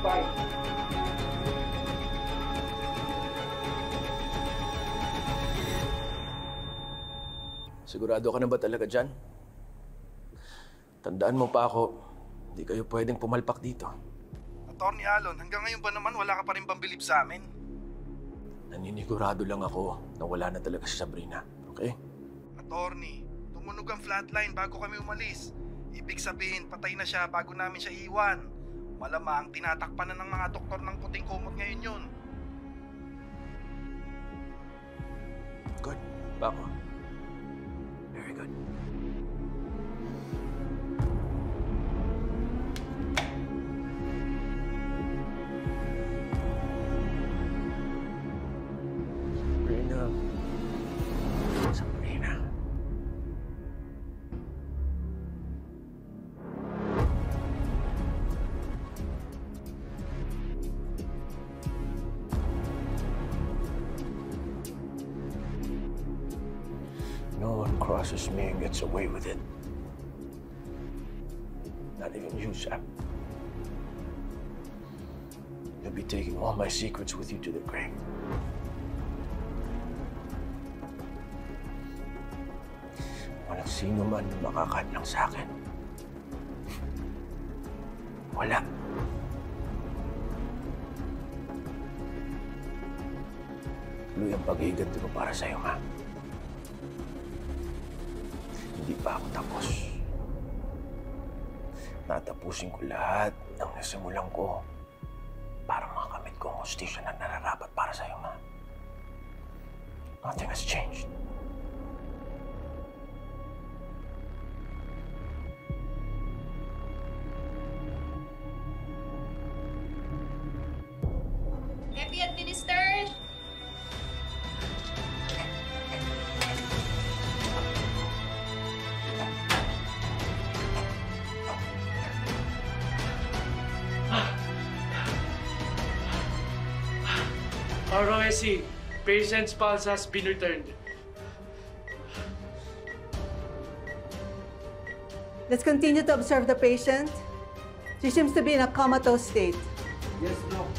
Bye. Sigurado ka na ba talaga dyan? Tandaan mo pa ako, hindi kayo pwedeng pumalpak dito. Attorney Alon, hanggang ngayon ba naman wala ka pa rin pambilib sa amin? Naninigurado lang ako na wala na talaga si Sabrina, okay? Attorney, tumunog ang flatline bago kami umalis. Ibig sabihin, patay na siya bago namin siya iwan. Malamang tinatakpan na ng mga doktor ng puting kumot ngayon yun. Good. Bako. Very good. Sabrina. No one crosses me and gets away with it. Not even you, Sap. You'll be taking all my secrets with you to the grave. Walang sino man na makakadlang sa akin. Wala. Tuloy ang pag-iiganti ko para sa'yo, ma. Hindi pa ako tapos. Natapusin ko lahat ng nasimulan ko para makamit ko ang hustisya na nararapat para sa'yo, ma. Nothing has changed. Epi administered! ROSC, patient's pulse has been returned. Let's continue to observe the patient. She seems to be in a comatose state. Yes, Doc.